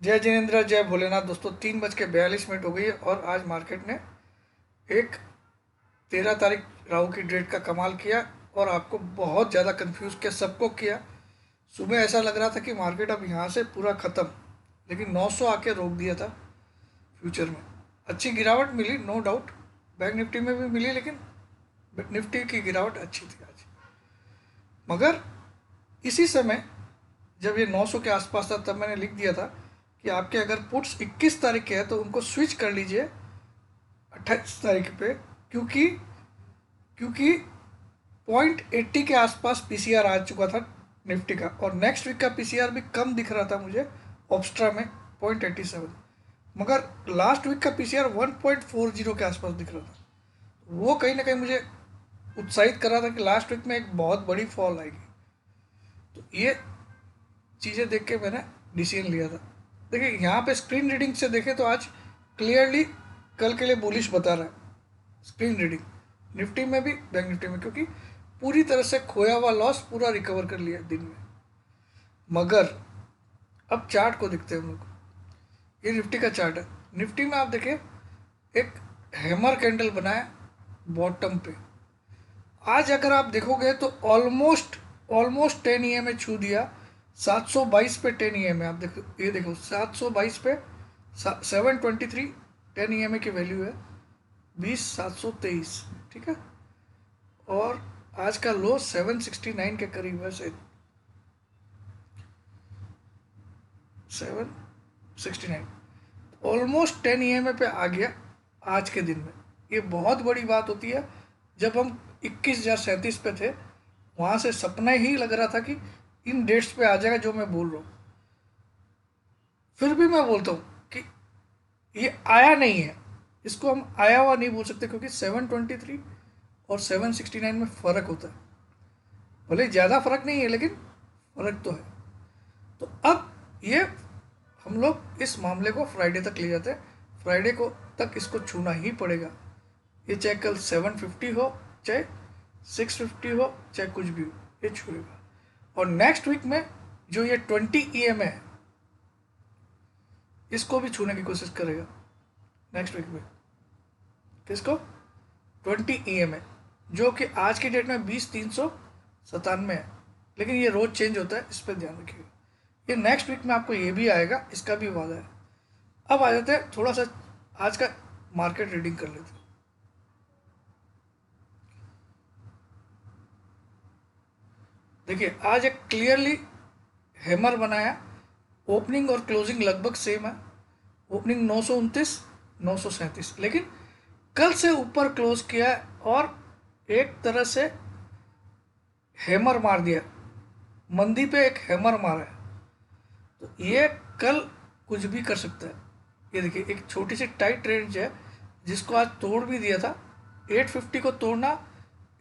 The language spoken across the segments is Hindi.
जय जिनेन्द्र, जय भोलेनाथ। दोस्तों 3:42 हो गई है और आज मार्केट ने एक 13 तारीख राहु की डेट का कमाल किया और आपको बहुत ज़्यादा कंफ्यूज किया, सबको किया। सुबह ऐसा लग रहा था कि मार्केट अब यहाँ से पूरा ख़त्म, लेकिन 900 आके रोक दिया था। फ्यूचर में अच्छी गिरावट मिली, नो डाउट। बैंक निफ्टी में भी मिली, लेकिन निफ्टी की गिरावट अच्छी थी आज। मगर इसी समय जब ये 900 के आसपास था, तब मैंने लिख दिया था कि आपके अगर पुट्स 21 तारीख के हैं तो उनको स्विच कर लीजिए 28 तारीख पे, क्योंकि क्योंकि 0.80 के आसपास पीसीआर आ चुका था निफ्टी का, और नेक्स्ट वीक का पीसीआर भी कम दिख रहा था मुझे ऑब्स्ट्रा में 0.87। मगर लास्ट वीक का पीसीआर 1.40 के आसपास दिख रहा था। वो कहीं ना कहीं मुझे उत्साहित कर रहा था कि लास्ट वीक में एक बहुत बड़ी फॉल आएगी। तो ये चीज़ें देख के मैंने डिसीजन लिया था। देखिए यहाँ पे स्क्रीन रीडिंग से देखें तो आज क्लियरली कल के लिए बुलिश बता रहा है स्क्रीन रीडिंग, निफ्टी में भी बैंक निफ्टी में, क्योंकि पूरी तरह से खोया हुआ लॉस पूरा रिकवर कर लिया दिन में। मगर अब चार्ट को देखते हैं हम लोग। ये निफ्टी का चार्ट है। निफ्टी में आप देखिए एक हैमर कैंडल बनाया बॉटम पे। आज अगर आप देखोगे तो ऑलमोस्ट ऑलमोस्ट 10 EMA छू दिया। 722 पे 10 EMA, आप देखो, ये देखो 722 पे 723 10 EMA की वैल्यू है 20,723। ठीक है, और आज का लो 769 के करीब है, 769। ऑलमोस्ट 10 EMA पे आ गया आज के दिन में। ये बहुत बड़ी बात होती है। जब हम 21,037 पे थे, वहाँ से सपना ही लग रहा था कि इन डेट्स पे आ जाएगा जो मैं बोल रहा हूँ। फिर भी मैं बोलता हूँ कि ये आया नहीं है, इसको हम आया हुआ नहीं बोल सकते, क्योंकि 723 और 769 में फ़र्क होता है। भले ज़्यादा फर्क नहीं है, लेकिन फर्क तो है। तो अब ये हम लोग इस मामले को फ्राइडे तक ले जाते हैं। फ्राइडे को तक इसको छूना ही पड़ेगा। ये चाहे कल 750 हो, चाहे 650 हो, चाहे कुछ भी हो, ये छूएगा। और नेक्स्ट वीक में जो ये 20 EMA है, इसको भी छूने की कोशिश करेगा नेक्स्ट वीक में। किसको? 20 EMA, जो कि आज की डेट में 20,397 है, लेकिन ये रोज चेंज होता है, इस पर ध्यान रखिएगा। ये नेक्स्ट वीक में आपको ये भी आएगा, इसका भी वादा है। अब आ जाते हैं थोड़ा सा आज का मार्केट रीडिंग कर लेते हैं। देखिए आज एक क्लियरली हैमर बनाया। ओपनिंग और क्लोजिंग लगभग सेम है। ओपनिंग 929, 937, लेकिन कल से ऊपर क्लोज किया है और एक तरह से हैमर मार दिया। मंदी पे एक हैमर मारा है। तो ये कल कुछ भी कर सकता है। ये देखिए एक छोटी सी टाइट रेंज है जिसको आज तोड़ भी दिया था। 850 को तोड़ना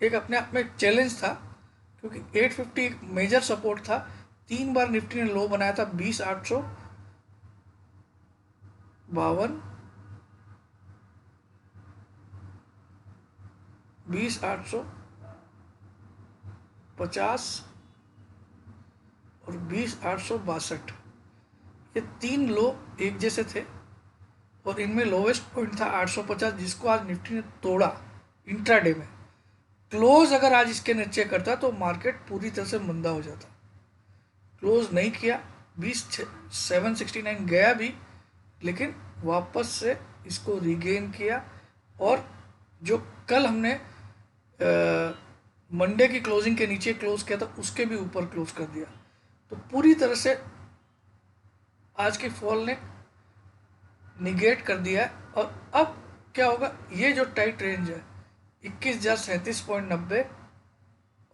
एक अपने आप में एक चैलेंज था, क्योंकि 850 एक मेजर सपोर्ट था। 3 बार निफ्टी ने लो बनाया था, 20,852, 20,850 और 20,862। ये तीन लो एक जैसे थे और इनमें लोवेस्ट पॉइंट था 850, जिसको आज निफ्टी ने तोड़ा इंट्राडे में। क्लोज अगर आज इसके नीचे करता तो मार्केट पूरी तरह से मंदा हो जाता। क्लोज नहीं किया, 769 गया भी, लेकिन वापस से इसको रिगेन किया। और जो कल हमने मंडे की क्लोजिंग के नीचे क्लोज किया था, उसके भी ऊपर क्लोज कर दिया। तो पूरी तरह से आज की फॉल ने निगेट कर दिया है। और अब क्या होगा, ये जो टाइट रेंज है 21,037.90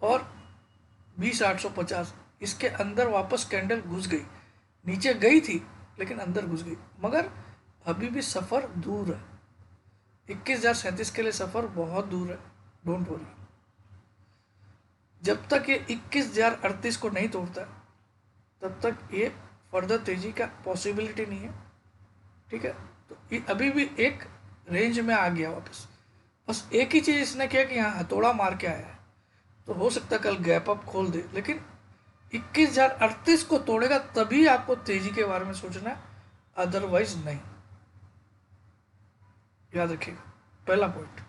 और 20,850, इसके अंदर वापस कैंडल घुस गई। नीचे गई थी लेकिन अंदर घुस गई, मगर अभी भी सफ़र दूर है। 21,037 के लिए सफ़र बहुत दूर है, डोंट वरी। जब तक ये 21,038 को नहीं तोड़ता तब तक ये फर्दर तेज़ी का पॉसिबिलिटी नहीं है। ठीक है, तो ये अभी भी एक रेंज में आ गया वापस। बस एक ही चीज़ इसने किया कि यहाँ हथौड़ा मार के आया है, तो हो सकता है कल गैप अप खोल दे, लेकिन 21,038 को तोड़ेगा तभी आपको तेज़ी के बारे में सोचना है। अदरवाइज नहीं। याद रखिएगा पहला पॉइंट।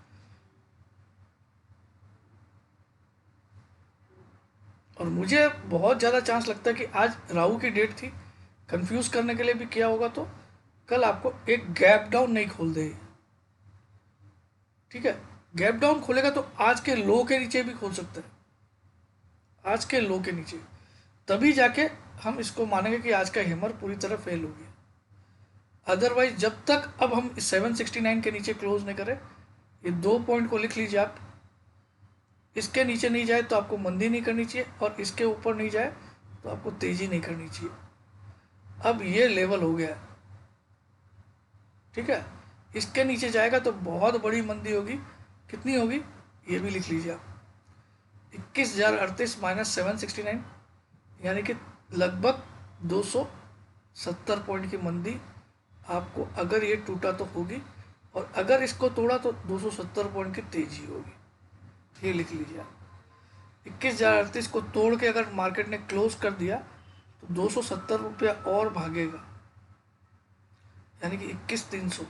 और मुझे बहुत ज़्यादा चांस लगता है कि आज राहु की डेट थी, कंफ्यूज करने के लिए भी किया होगा, तो कल आपको एक गैप डाउन नहीं खोल देगी। ठीक है, गैप डाउन खोलेगा तो आज के लो के नीचे भी खोल सकता है, आज के लो के नीचे, तभी जाके हम इसको मानेंगे कि आज का हैमर पूरी तरह फेल हो गया। अदरवाइज जब तक अब हम 769 के नीचे क्लोज नहीं करें, ये 2 पॉइंट को लिख लीजिए आप, इसके नीचे नहीं जाए तो आपको मंदी नहीं करनी चाहिए, और इसके ऊपर नहीं जाए तो आपको तेजी नहीं करनी चाहिए। अब ये लेवल हो गया, ठीक है। इसके नीचे जाएगा तो बहुत बड़ी मंदी होगी। कितनी होगी ये भी लिख लीजिए आप, 21,038 माइनस 769, यानी कि लगभग 270 पॉइंट की मंदी आपको, अगर ये टूटा तो होगी, और अगर इसको तोड़ा तो 270 पॉइंट की तेजी होगी। ये लिख लीजिए आप, 21,038 को तोड़ के अगर मार्केट ने क्लोज कर दिया तो 270 रुपया और भागेगा, यानी कि 21,300,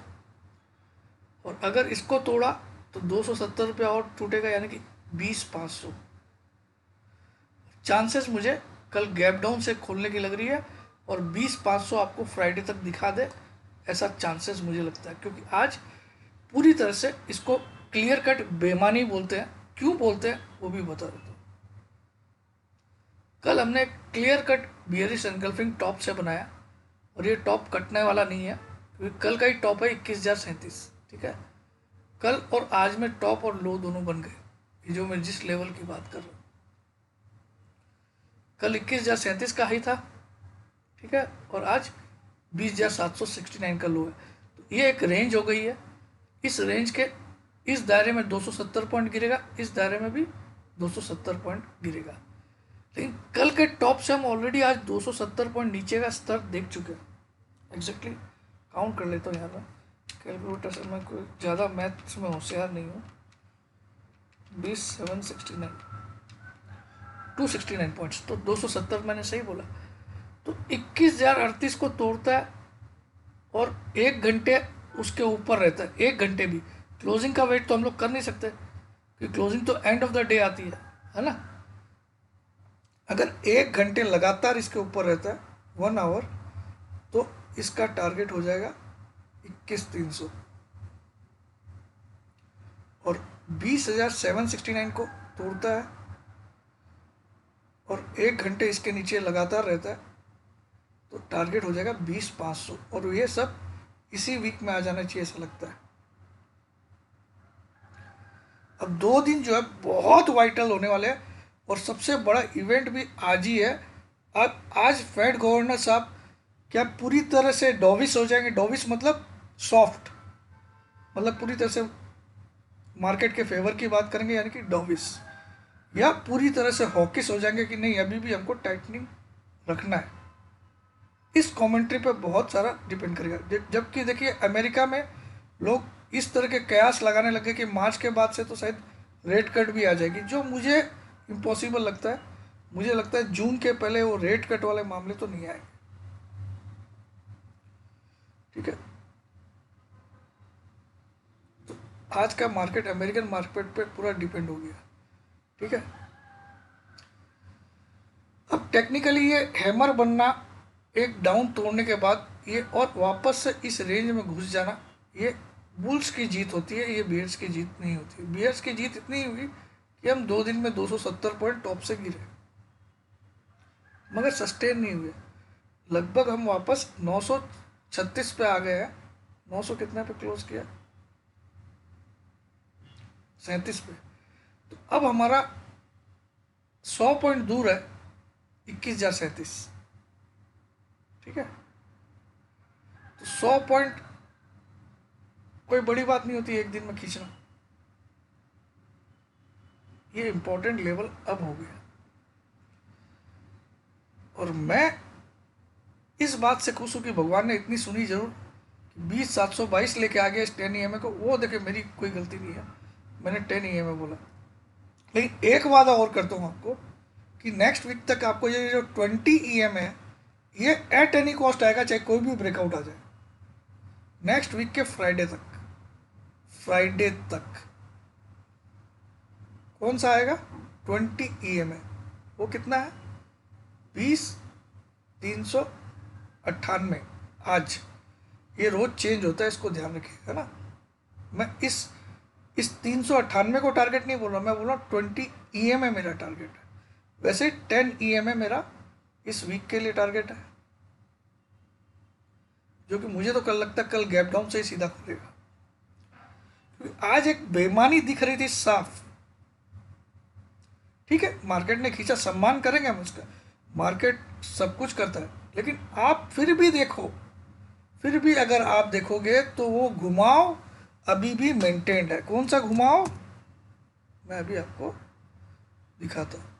और अगर इसको तोड़ा तो 270 रुपया और टूटेगा, यानी कि 20,500। चांसेस मुझे कल गैप डाउन से खोलने की लग रही है, और 20,500 आपको फ्राइडे तक दिखा दे, ऐसा चांसेस मुझे लगता है। क्योंकि आज पूरी तरह से इसको क्लियर कट बेईमानी बोलते हैं। क्यों बोलते हैं वो भी बता देता हूँ। कल हमने clear cut bearish engulfing top से बनाया, और ये टॉप कटने वाला नहीं है, क्योंकि कल का ही टॉप है 21,037। ठीक है, कल और आज में टॉप और लो दोनों बन गए, ये जो मैं जिस लेवल की बात कर रहा हूँ। कल 21,037 का हाई था, ठीक है, और आज 20,769 का लो है। तो ये एक रेंज हो गई है। इस रेंज के इस दायरे में 270 पॉइंट गिरेगा, इस दायरे में भी 270 पॉइंट गिरेगा। लेकिन कल के टॉप से हम ऑलरेडी आज 270 पॉइंट नीचे का स्तर देख चुके हैं। एग्जैक्टली काउंट कर लेता हूँ यार, मैं कैलकुलेटर से, मैं कोई ज़्यादा मैथ्स में होशियार नहीं हूँ। 269 पॉइंट्स, तो 270 मैंने सही बोला। तो 21,038 को तोड़ता है और 1 घंटे उसके ऊपर रहता है। 1 घंटे भी क्लोजिंग का वेट तो हम लोग कर नहीं सकते, क्योंकि क्लोजिंग तो एंड ऑफ द डे आती है ना। अगर 1 घंटे लगातार इसके ऊपर रहता है, 1 आवर, तो इसका टारगेट हो जाएगा 21,300, और 20,769 को तोड़ता है और 1 घंटे इसके नीचे लगातार रहता है, तो टारगेट हो जाएगा 20,500, और ये सब इसी वीक में आ जाना चाहिए ऐसा लगता है। अब 2 दिन जो है बहुत वाइटल होने वाले हैं, और सबसे बड़ा इवेंट भी आज ही है। अब आज फेड गवर्नर साहब क्या पूरी तरह से डॉविश हो जाएंगे? डॉविश मतलब सॉफ्ट, मतलब पूरी तरह से मार्केट के फेवर की बात करेंगे, यानी कि डॉविश, या पूरी तरह से हॉकिश हो जाएंगे कि नहीं अभी भी हमको टाइटनिंग रखना है। इस कमेंट्री पे बहुत सारा डिपेंड करेगा। जबकि देखिए अमेरिका में लोग इस तरह के कयास लगाने लगे कि मार्च के बाद से तो शायद रेट कट भी आ जाएगी, जो मुझे इम्पॉसिबल लगता है। मुझे लगता है जून के पहले वो रेट कट वाले मामले तो नहीं आएंगे। ठीक है, तो आज का मार्केट अमेरिकन मार्केट पे पूरा डिपेंड हो गया। ठीक है, अब टेक्निकली ये हैमर बनना, एक डाउन तोड़ने के बाद ये और वापस से इस रेंज में घुस जाना, ये बुल्स की जीत होती है, ये बियर्स की जीत नहीं होती। बियर्स की जीत इतनी हुई कि हम 2 दिन में 270 पॉइंट टॉप से गिरे, मगर सस्टेन नहीं हुए। लगभग हम वापस 936 पे आ गए हैं। 900 कितने पे क्लोज किया? 37 पे। तो अब हमारा 100 पॉइंट दूर है 21,037। ठीक है, तो 100 पॉइंट कोई बड़ी बात नहीं होती एक दिन में खींचना। ये इंपॉर्टेंट लेवल अब हो गया, और मैं इस बात से खुश हूँ कि भगवान ने इतनी सुनी जरूर कि 20,722 लेके आ गया इस 10 EMA को। वो देखे मेरी कोई गलती नहीं है, मैंने 10 EMA बोला। लेकिन एक वादा और करता हूँ आपको कि नेक्स्ट वीक तक आपको ये जो 20 EMA है ये एट एनी कॉस्ट आएगा, चाहे कोई भी ब्रेकआउट आ जाए। नेक्स्ट वीक के फ्राइडे तक कौन सा आएगा? 20 EMA, वो कितना है? 20,398। आज ये रोज चेंज होता है, इसको ध्यान रखिएगा ना। मैं इस 398 को टारगेट नहीं बोल रहा, मैं बोल रहा हूँ 20 EMA मेरा टारगेट है। वैसे 10 EMA मेरा इस वीक के लिए टारगेट है, जो कि मुझे तो कल लगता है कल गैप डाउन से ही सीधा खुलेगा। क्योंकि आज एक बेईमानी दिख रही थी साफ। ठीक है, मार्केट ने खींचा, सम्मान करेंगे हम उसका, मार्केट सब कुछ करता है, लेकिन आप फिर भी देखो, फिर भी अगर आप देखोगे तो वो घुमाव अभी भी मेंटेन्ड है। कौन सा घुमाव? मैं अभी आपको दिखाता हूँ।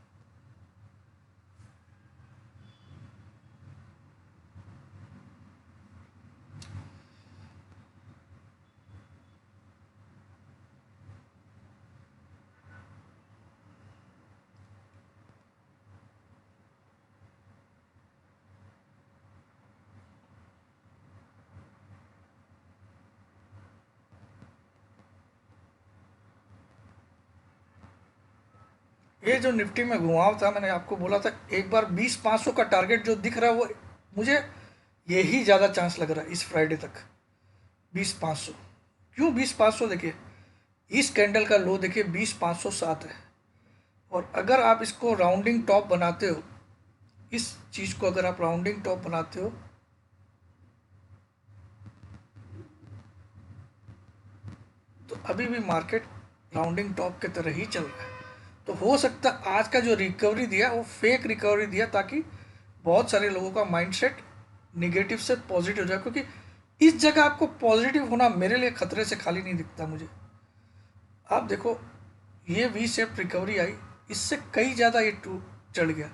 ये जो निफ्टी में घुमाव था, मैंने आपको बोला था एक बार 20,500 का टारगेट जो दिख रहा है, वो मुझे यही ज़्यादा चांस लग रहा है इस फ्राइडे तक। 20,500 क्यों? 20,500 देखिए, इस कैंडल का लो देखिए 20,507 है। और अगर आप इसको राउंडिंग टॉप बनाते हो, इस चीज़ को अगर आप राउंडिंग टॉप बनाते हो, तो अभी भी मार्केट राउंडिंग टॉप के तरह ही चल रहा है। तो हो सकता है आज का जो रिकवरी दिया वो फेक रिकवरी दिया, ताकि बहुत सारे लोगों का माइंडसेट निगेटिव से पॉजिटिव हो जाए। क्योंकि इस जगह आपको पॉजिटिव होना मेरे लिए खतरे से खाली नहीं दिखता मुझे। आप देखो, ये वी शेप रिकवरी आई, इससे कई ज़्यादा ये चढ़ गया,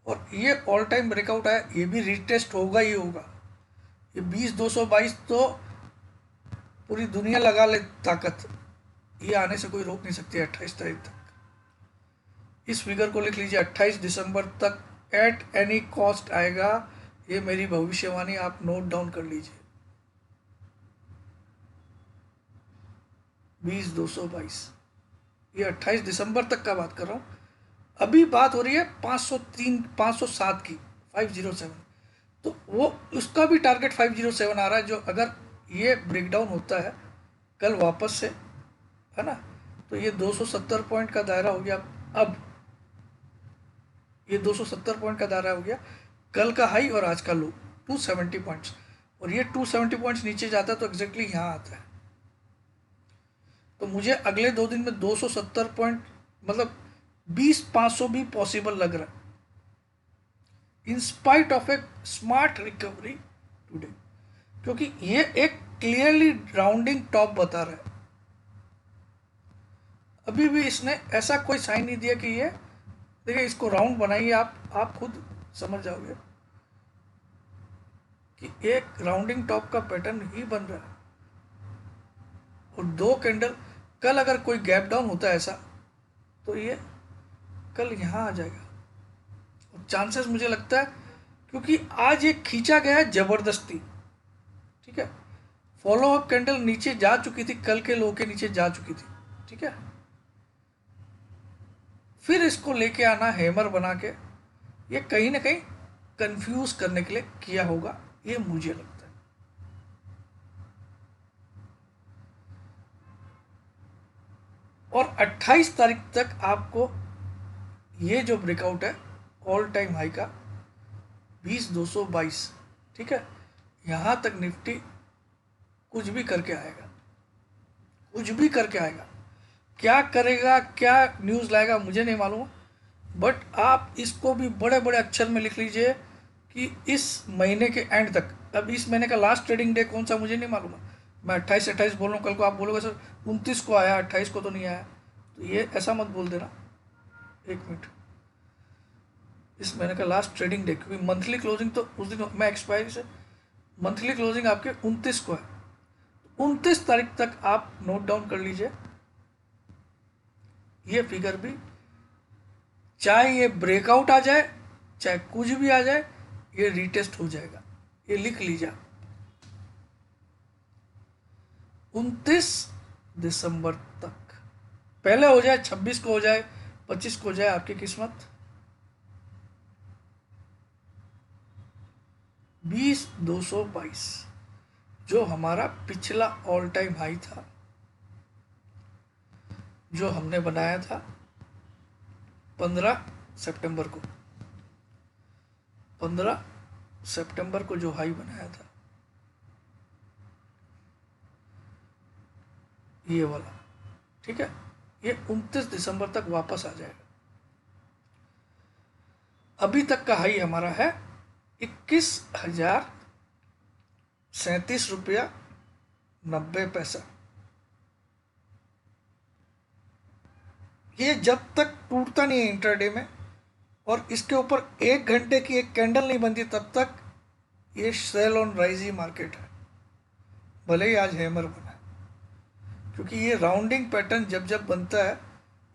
और ये ऑल टाइम ब्रेकआउट आया, ये भी रिटेस्ट होगा ही होगा। ये 20,222 तो पूरी दुनिया लगा ले ताकत, ये आने से कोई रोक नहीं सकती। 28 तारीख तक इस फिगर को लिख लीजिए, 28 दिसंबर तक एट एनी कॉस्ट आएगा। ये मेरी भविष्यवाणी आप नोट डाउन कर लीजिए। 20,222, ये 28 दिसंबर तक का बात कर रहा हूँ। अभी बात हो रही है 503 507 की, 507। तो वो उसका भी टारगेट 507 आ रहा है, जो अगर ये ब्रेकडाउन होता है कल वापस से, है ना, तो ये 270 पॉइंट का दायरा हो गया। अब ये 270 पॉइंट का दायरा हो गया, कल का हाई और आज का लो 270 पॉइंट्स, और ये 270 पॉइंट्स नीचे जाता है तो एग्जैक्टली यहाँ आता है। तो मुझे अगले 2 दिन में 270 पॉइंट, मतलब 20,500 भी पॉसिबल लग रहा है, in spite of A smart recovery today. क्योंकि ये एक क्लियरली राउंडिंग टॉप बता रहा है। अभी भी इसने ऐसा कोई साइन नहीं दिया कि ये, देखिए इसको राउंड बनाइए, आप खुद समझ जाओगे कि एक राउंडिंग टॉप का पैटर्न ही बन रहा है। और 2 कैंडल, कल अगर कोई गैप डाउन होता है ऐसा, तो ये कल यहाँ आ जाएगा। और चांसेस मुझे लगता है, क्योंकि आज ये खींचा गया है जबरदस्ती। ठीक है, फॉलो अप कैंडल नीचे जा चुकी थी, कल के लो के नीचे जा चुकी थी। ठीक है, फिर इसको लेके आना हैमर बना के, ये कहीं ना कहीं कंफ्यूज करने के लिए किया होगा, ये मुझे लगता है। और 28 तारीख तक आपको ये जो ब्रेकआउट है ऑल टाइम हाई का 20,222, ठीक है, यहाँ तक निफ्टी कुछ भी करके आएगा, कुछ भी करके आएगा। क्या करेगा, क्या न्यूज़ लाएगा, मुझे नहीं मालूम, बट आप इसको भी बड़े बड़े अक्षर में लिख लीजिए कि इस महीने के एंड तक, अब इस महीने का लास्ट ट्रेडिंग डे कौन सा मुझे नहीं मालूम है, मैं 28 बोल रहा हूँ, कल को आप बोलोगे सर 29 को आया, 28 को तो नहीं आया, तो ये ऐसा मत बोल देना। एक मिनट, इस महीने का लास्ट ट्रेडिंग डे, क्योंकि मंथली क्लोजिंग तो उस दिन मैं एक्सपायरी से, मंथली क्लोजिंग आपके 29 को है, 29 तारीख तक आप नोट डाउन कर लीजिए। ये फिगर भी, चाहे ये ब्रेकआउट आ जाए, चाहे कुछ भी आ जाए, ये रीटेस्ट हो जाएगा, ये लिख लीजिए। 29 दिसंबर तक, पहले हो जाए 26 को हो जाए 25 को हो जाए, आपकी किस्मत। 20,222 जो हमारा पिछला ऑल टाइम हाई था, जो हमने बनाया था 15 सितंबर को। 15 सितंबर को जो हाई बनाया था, ये वाला, ठीक है, ये 29 दिसंबर तक वापस आ जाएगा। अभी तक का हाई हमारा है 21,037.90 रुपया। ये जब तक टूटता नहीं है इंट्राडे में और इसके ऊपर 1 घंटे की एक कैंडल नहीं बनती, तब तक ये सेल ऑन राइजी मार्केट है, भले ही आज हैमर बना है। क्योंकि ये राउंडिंग पैटर्न जब जब बनता है,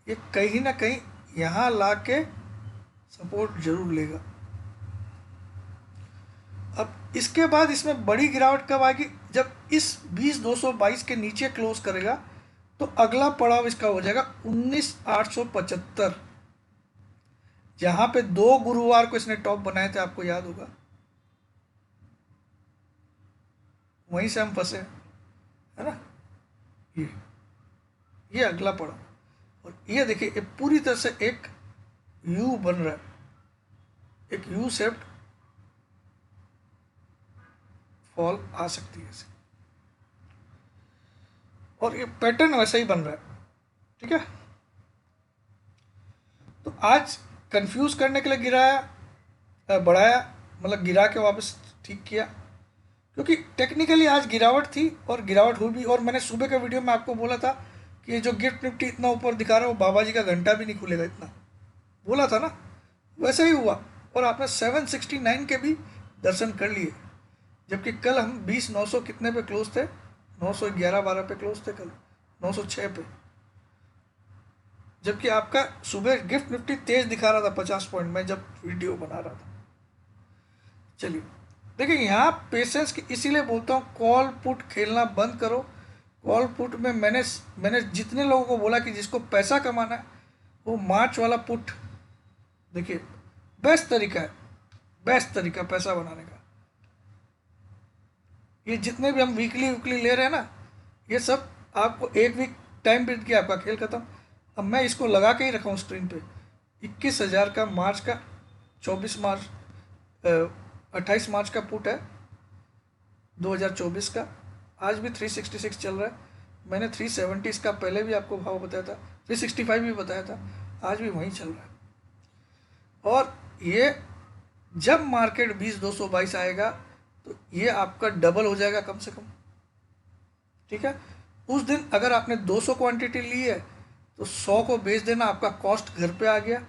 ये कहीं ना कहीं यहाँ ला के सपोर्ट जरूर लेगा। अब इसके बाद इसमें बड़ी गिरावट कब आएगी? जब इस 20,222 के नीचे क्लोज करेगा, तो अगला पड़ाव इसका हो जाएगा 19,875, जहां पे 2 गुरुवार को इसने टॉप बनाए थे, आपको याद होगा। वहीं से हम फंसे, है ना। ये अगला पड़ाव, और ये देखिए, ये पूरी तरह से एक यू बन रहा है, एक यू शेप्ड फॉल आ सकती है इसे, और ये पैटर्न वैसा ही बन रहा है, ठीक है। तो आज कंफ्यूज करने के लिए गिराया, बढ़ाया, मतलब गिरा के वापस ठीक किया, क्योंकि टेक्निकली आज गिरावट थी और गिरावट हुई भी। और मैंने सुबह के वीडियो में आपको बोला था कि जो गिफ्ट निफ्टी इतना ऊपर दिखा रहा है, वो बाबा जी का घंटा भी नहीं खुलेगा, इतना बोला था ना, वैसे ही हुआ। और आपने 769 के भी दर्शन कर लिए, जबकि कल हम 20,900 कितने पे क्लोज थे, 911-12 पे क्लोज थे कल, 906 पे, जबकि आपका सुबह गिफ्ट निफ्टी तेज दिखा रहा था 50 पॉइंट में जब वीडियो बना रहा था। चलिए देखिए, यहाँ पेशेंस की इसीलिए बोलता हूँ, कॉल पुट खेलना बंद करो। कॉल पुट में मैंने जितने लोगों को बोला कि जिसको पैसा कमाना है, वो मार्च वाला पुट देखिए, बेस्ट तरीका है, बेस्ट तरीका पैसा बनाने का। ये जितने भी हम वीकली ले रहे हैं ना, ये सब आपको एक वीक टाइम बीत गया, आपका खेल खत्म। अब मैं इसको लगा के ही रखा हूँ स्क्रीन पे, 21,000 का मार्च का, 28 मार्च का पुट है 2024 का। आज भी 366 चल रहा है। मैंने 370 का पहले भी आपको भाव बताया था, 365 भी बताया था, आज भी वहीं चल रहा है। और ये जब मार्केट 20,222 आएगा, तो ये आपका डबल हो जाएगा कम से कम, ठीक है। उस दिन अगर आपने 200 क्वांटिटी ली है, तो 100 को बेच देना, आपका कॉस्ट घर पे आ गया।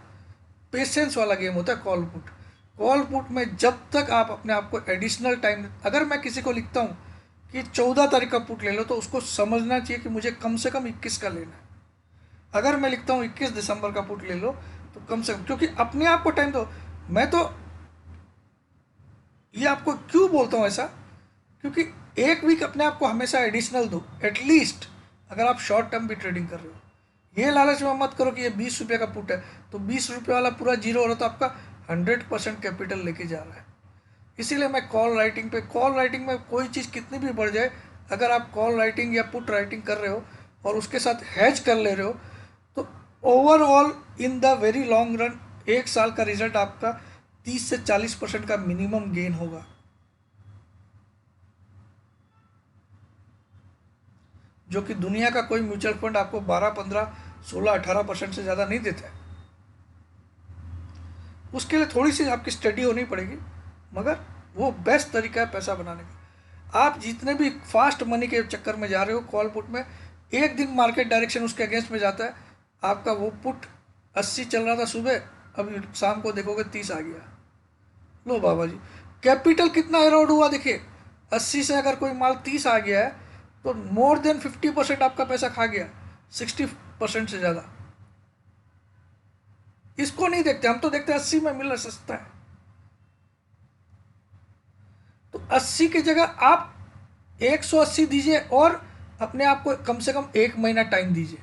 पेशेंस वाला गेम होता है कॉल पुट। कॉल पुट में जब तक आप अपने आप को एडिशनल टाइम, अगर मैं किसी को लिखता हूँ कि 14 तारीख का पुट ले लो, तो उसको समझना चाहिए कि मुझे कम से कम 21 का लेना है। अगर मैं लिखता हूँ 21 दिसंबर का पुट ले लो, तो कम से कम, क्योंकि अपने आप को टाइम दो। मैं तो ये आपको क्यों बोलता हूँ ऐसा, क्योंकि एक वीक अपने आप को हमेशा एडिशनल दो एटलीस्ट, अगर आप शॉर्ट टर्म भी ट्रेडिंग कर रहे हो। ये लालच में मत करो कि ये 20 रुपये का पुट है, तो 20 रुपये वाला पूरा जीरो हो रहा, तो आपका 100% कैपिटल लेके जा रहा है। इसीलिए मैं कॉल राइटिंग में कोई चीज़ कितनी भी बढ़ जाए, अगर आप कॉल राइटिंग या पुट राइटिंग कर रहे हो और उसके साथ हैज कर ले रहे हो, तो overall in the very long run 1 साल का रिजल्ट आपका 30 से 40% का मिनिमम गेन होगा, जो कि दुनिया का कोई म्यूचुअल फंड आपको 12, 15, 16, 18% से ज़्यादा नहीं देता है। उसके लिए थोड़ी सी आपकी स्टडी होनी पड़ेगी, मगर वो बेस्ट तरीका है पैसा बनाने का। आप जितने भी फास्ट मनी के चक्कर में जा रहे हो कॉल पुट में, एक दिन मार्केट डायरेक्शन उसके अगेंस्ट में जाता है, आपका वो पुट 80 चल रहा था सुबह, अभी शाम को देखोगे 30 आ गया। लो बाबा जी, कैपिटल कितना एरोड हुआ देखिए। 80 से अगर कोई माल 30 आ गया है, तो मोर देन 50% आपका पैसा खा गया, 60% से ज़्यादा। इसको नहीं देखते हम, तो देखते हैं 80 में मिल रहा, सस्ता है। तो 80 की जगह आप 180 दीजिए और अपने आप को कम से कम 1 महीना टाइम दीजिए।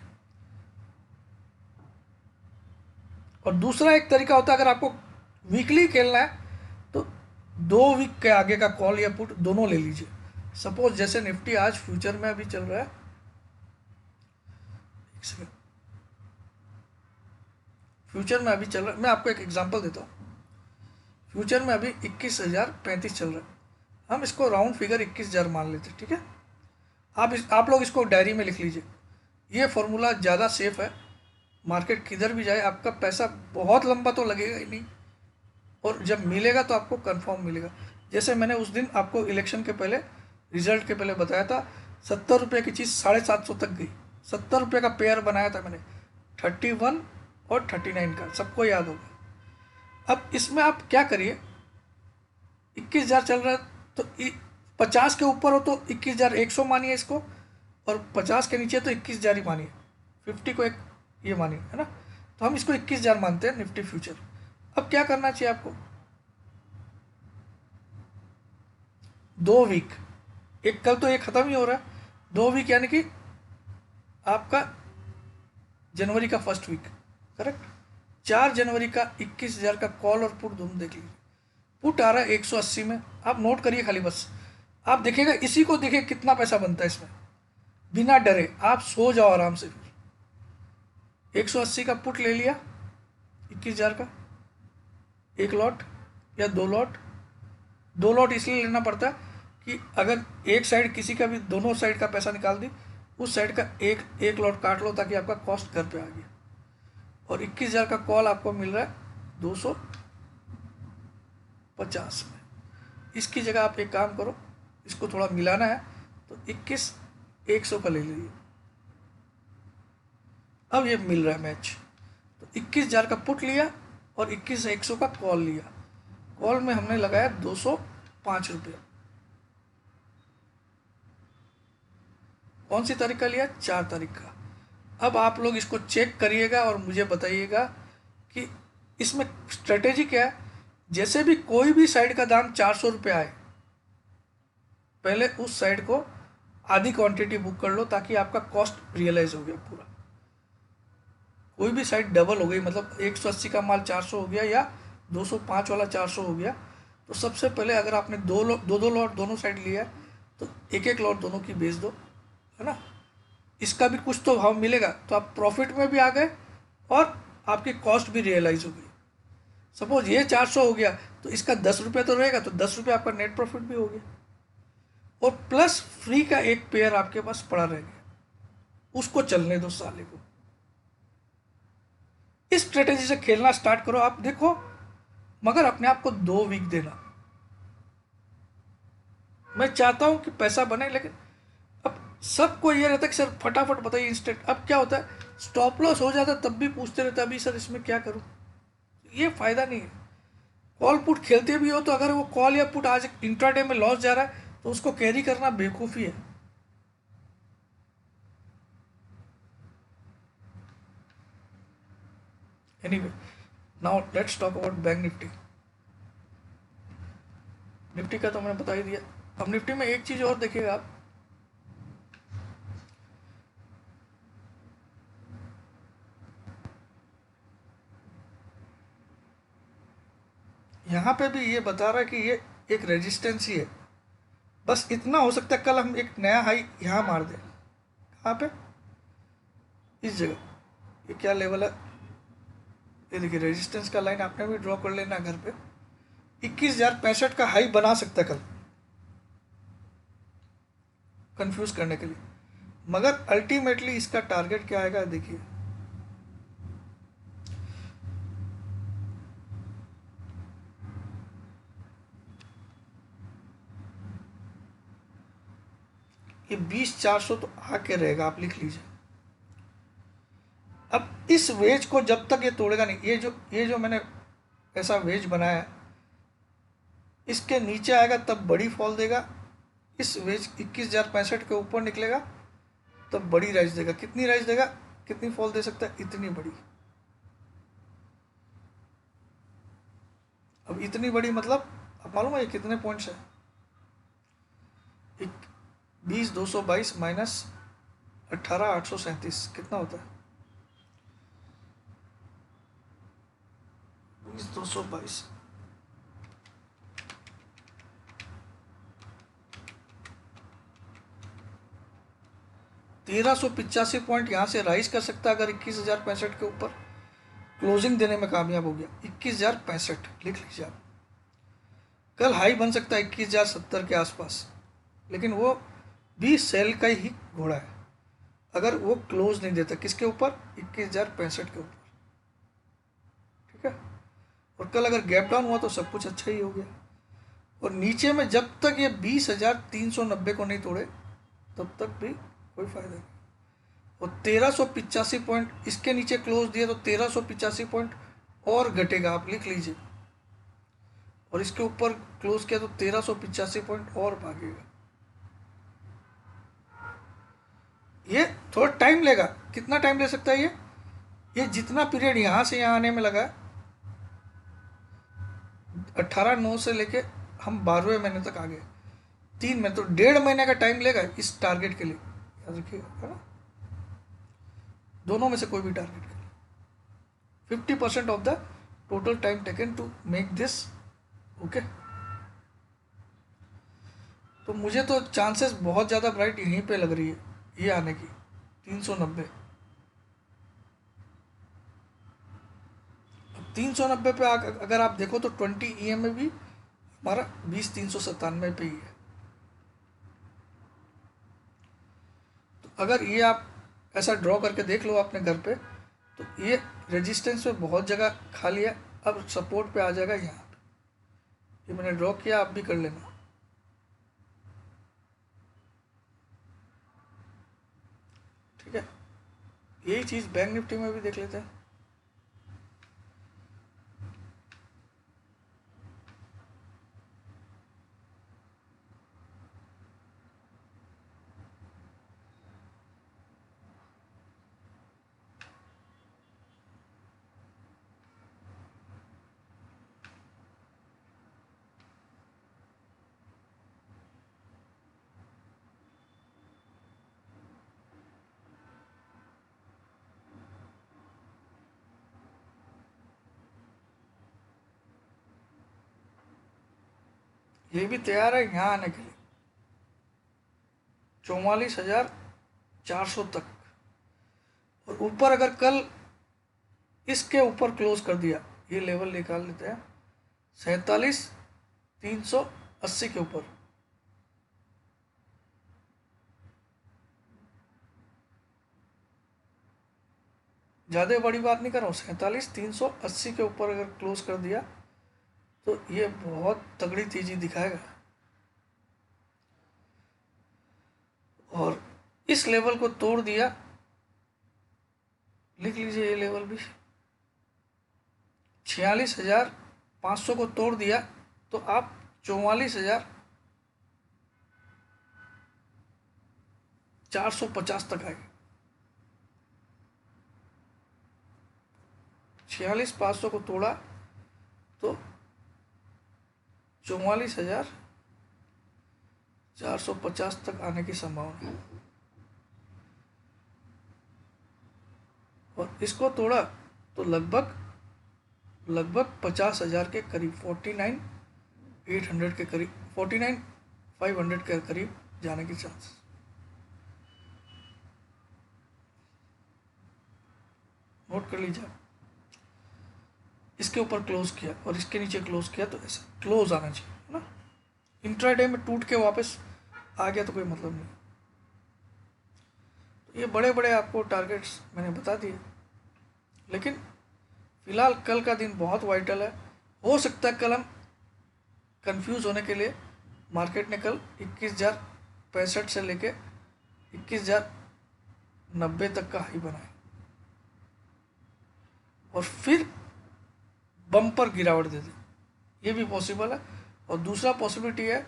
और दूसरा एक तरीका होता है, अगर आपको वीकली खेलना है तो 2 वीक के आगे का कॉल या पुट दोनों ले लीजिए। सपोज जैसे निफ्टी आज फ्यूचर में अभी चल रहा है, एक सेकंड, फ्यूचर में अभी चल रहा है, मैं आपको एक एग्जांपल देता हूँ। फ्यूचर में अभी 21,035 चल रहा है, हम इसको राउंड फिगर 21,000 मान लेते हैं, ठीक है। आप लोग इसको डायरी में लिख लीजिए, ये फॉर्मूला ज़्यादा सेफ है। मार्केट किधर भी जाए आपका पैसा बहुत लंबा तो लगेगा ही नहीं, और जब मिलेगा तो आपको कंफर्म मिलेगा। जैसे मैंने उस दिन आपको इलेक्शन के पहले, रिजल्ट के पहले बताया था, 70 रुपये की चीज़ 750 तक गई। 70 रुपये का पेयर बनाया था मैंने, 31 और 39 का, सबको याद होगा। अब इसमें आप क्या करिए, 21,000 चल रहा है तो 50 के ऊपर हो तो 21,100 मानिए इसको, और 50 के नीचे तो 21,000 ही मानिए, 50 को एक ये मानिए, है ना। तो हम इसको 21,000 मानते हैं निफ्टी फ्यूचर। अब क्या करना चाहिए आपको, 2 वीक, एक कल तो ये ख़त्म ही हो रहा है, 2 वीक यानी कि आपका जनवरी का फर्स्ट वीक, करेक्ट। 4 जनवरी का 21,000 का कॉल और पुट दोनों देख लीजिए। पुट आ रहा है 180 में, आप नोट करिए खाली बस, आप देखिएगा इसी को, देखिए कितना पैसा बनता है इसमें, बिना डरे आप सो जाओ आराम से। फिर 180 का पुट ले लिया 21,000 का, एक लॉट या 2 लॉट। 2 लॉट इसलिए लेना पड़ता है कि अगर एक साइड किसी का भी, दोनों साइड का पैसा निकाल दी, उस साइड का एक एक लॉट काट लो ताकि आपका कॉस्ट घर पे आ गया। और 21,000 का कॉल आपको मिल रहा है 250 में। इसकी जगह आप एक काम करो, इसको थोड़ा मिलाना है तो 21,100 का ले लीजिए। अब ये मिल रहा है मैच, तो 21,000 का पुट लिया और 21,100 का कॉल लिया। कॉल में हमने लगाया 205 रुपये। कौन सी तारीख का लिया, 4 तारीख का। अब आप लोग इसको चेक करिएगा और मुझे बताइएगा कि इसमें स्ट्रेटेजी क्या है। जैसे भी कोई भी साइड का दाम 400 रुपये आए, पहले उस साइड को आधी क्वांटिटी बुक कर लो ताकि आपका कॉस्ट रियलाइज हो गया पूरा। कोई भी साइड डबल हो गई, मतलब 180 का माल 400 हो गया या 205 वाला 400 हो गया, तो सबसे पहले अगर आपने दो लॉट दोनों साइड लिया है तो एक एक लॉट दोनों की बेच दो, है ना। इसका भी कुछ तो भाव मिलेगा, तो आप प्रॉफिट में भी आ गए और आपकी कॉस्ट भी रियलाइज हो गई। सपोज ये 400 हो गया तो इसका 10 रुपये तो रहेगा, तो 10 रुपये आपका नेट प्रॉफिट भी हो गया, और प्लस फ्री का एक पेयर आपके पास पड़ा रह गया, उसको चलने दो साले को। इस स्ट्रेटेजी से खेलना स्टार्ट करो, आप देखो, मगर अपने आप को 2 वीक देना। मैं चाहता हूं कि पैसा बने, लेकिन अब सबको ये रहता है कि सर फटाफट बताइए इंस्टेंट। अब क्या होता है, स्टॉप लॉस हो जाता है तब भी पूछते रहते अभी सर इसमें क्या करूं। ये फायदा नहीं है। कॉल पुट खेलते भी हो तो अगर वो कॉल या पुट आज इंट्राडे में लॉस जा रहा है तो उसको कैरी करना बेवकूफ़ी है। Anyway, now let's talk about bank Nifty. Nifty का तो मैंने बता ही दिया। अब निफ्टी में एक चीज़ और देखिएगा आप, यहाँ पे भी ये बता रहा है कि ये एक रेजिस्टेंस ही है। बस इतना हो सकता है कल हम एक नया हाई यहाँ मार दें। कहाँ पे, इस जगह। ये क्या लेवल है, ये देखिए रेजिस्टेंस का लाइन आपने भी ड्रॉ कर लेना घर पे। 21,065 का हाई बना सकता है कल, कंफ्यूज करने के लिए। मगर अल्टीमेटली इसका टारगेट क्या आएगा देखिए, ये 20,400 तो आके रहेगा, आप लिख लीजिए। अब इस वेज को जब तक ये तोड़ेगा नहीं, ये जो मैंने ऐसा वेज बनाया है, इसके नीचे आएगा तब बड़ी फॉल देगा। इस वेज 21,065 के ऊपर निकलेगा तब बड़ी राइज देगा। कितनी राइज देगा, कितनी फॉल दे सकता है, इतनी बड़ी। अब इतनी बड़ी मतलब आप मालूम है ये कितने पॉइंट्स है, 20,222 माइनस 18,837 कितना होता है? 20,222 1385 पॉइंट यहाँ से राइज कर सकता है अगर 21,065 के ऊपर क्लोजिंग देने में कामयाब हो गया। 21,065 लिख लीजिए आप। कल हाई बन सकता है 21,070 के आसपास, लेकिन वो भी सेल का ही घोड़ा है अगर वो क्लोज नहीं देता किसके ऊपर? 21,065 के ऊपर। ठीक है, और कल अगर गैप डाउन हुआ तो सब कुछ अच्छा ही हो गया। और नीचे में जब तक ये 20,390 को नहीं तोड़े तब तक भी कोई फायदा नहीं। और 1385 पॉइंट इसके नीचे क्लोज दिया तो 1385 पॉइंट और घटेगा, आप लिख लीजिए। और इसके ऊपर क्लोज किया तो 1385 पॉइंट और भागेगा। ये थोड़ा टाइम लेगा। कितना टाइम ले सकता है ये जितना पीरियड यहाँ से यहाँ आने में लगा, 18/9 से लेके हम 12वें महीने तक आ गए, 3 महीने, तो 1.5 महीने का टाइम लेगा इस टारगेट के लिए, याद रखिएगा, है ना। दोनों में से कोई भी टारगेट के लिए 50% of the total time taken to make this. Okay, तो मुझे तो चांसेस बहुत ज़्यादा ब्राइट यहीं पे लग रही है ये आने की, 390। 390 पे अगर आप देखो तो 20 EM में भी हमारा 20,397 पे ही है। तो अगर ये आप ऐसा ड्रॉ करके देख लो अपने घर पे, तो ये रेजिस्टेंस में बहुत जगह खा लिया, अब सपोर्ट पे आ जाएगा यहाँ पे। ये मैंने ड्रॉ किया, आप भी कर लेना। ठीक है, यही चीज़ बैंक निफ्टी में भी देख लेते हैं। ये भी तैयार है यहाँ आने के लिए 44,400 तक। और ऊपर अगर कल इसके ऊपर क्लोज कर दिया, ये लेवल निकाल लेते हैं 47,380 के ऊपर, ज़्यादा बड़ी बात नहीं कर रहा हूँ, 47,380 के ऊपर अगर क्लोज कर दिया तो ये बहुत तगड़ी तेजी दिखाएगा। और इस लेवल को तोड़ दिया, लिख लीजिए ये लेवल भी, 46,500 को तोड़ दिया तो आप 44,450 तक आए। 46,500 को तोड़ा तो 44,450 तक आने की संभावना है। और इसको तोड़ा तो लगभग 50,000 के करीब, 49,800 के करीब, 49,500 के करीब जाने की चांस। नोट कर लीजिए। इसके ऊपर क्लोज किया और इसके नीचे क्लोज किया तो ऐसा क्लोज आना चाहिए, है ना। इंट्राडे में टूट के वापस आ गया तो कोई मतलब नहीं। तो ये बड़े बड़े आपको टारगेट्स मैंने बता दिए, लेकिन फिलहाल कल का दिन बहुत वाइटल है। हो सकता है कल हम कंफ्यूज होने के लिए, मार्केट ने कल 21,065 से लेके 21,090 तक का हाई बनाया और फिर बम्पर गिरावट दे दी, ये भी पॉसिबल है। और दूसरा पॉसिबिलिटी है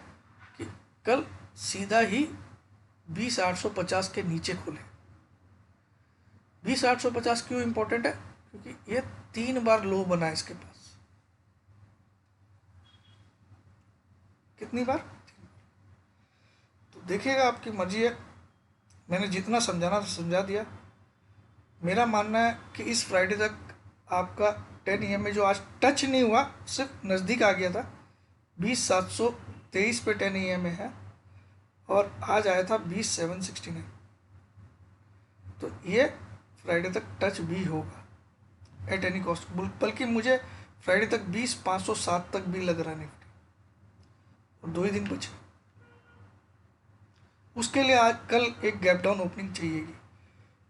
कि कल सीधा ही 20,850 के नीचे खुले। 20,850 क्यों इंपॉर्टेंट है? क्योंकि ये 3 बार लो बना है इसके पास। कितनी बार? तो देखिएगा, आपकी मर्जी है। मैंने जितना समझाना था समझा दिया। मेरा मानना है कि इस फ्राइडे तक आपका 10 EMA जो आज टच नहीं हुआ, सिर्फ नज़दीक आ गया था, 20,723 पे 10 EMA है और आज आया था 20,769। तो ये फ्राइडे तक टच भी होगा एट एनी कॉस्ट। बल्कि मुझे फ्राइडे तक 20,507 तक भी लग रहा निफ्टी, और 2 ही दिन बचे। उसके लिए आज कल एक गैप डाउन ओपनिंग चाहिएगी।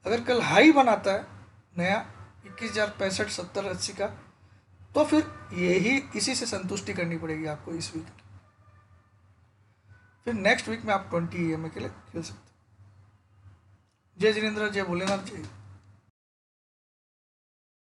अगर कल हाई बनाता है नया 21,065, 70, 80 का, तो फिर यही इसी से संतुष्टि करनी पड़ेगी आपको इस वीक। फिर नेक्स्ट वीक में आप 20 EMA के लिए खेल सकते हैं। जय जिनेंद्र, जय भोलेनाथ, जय।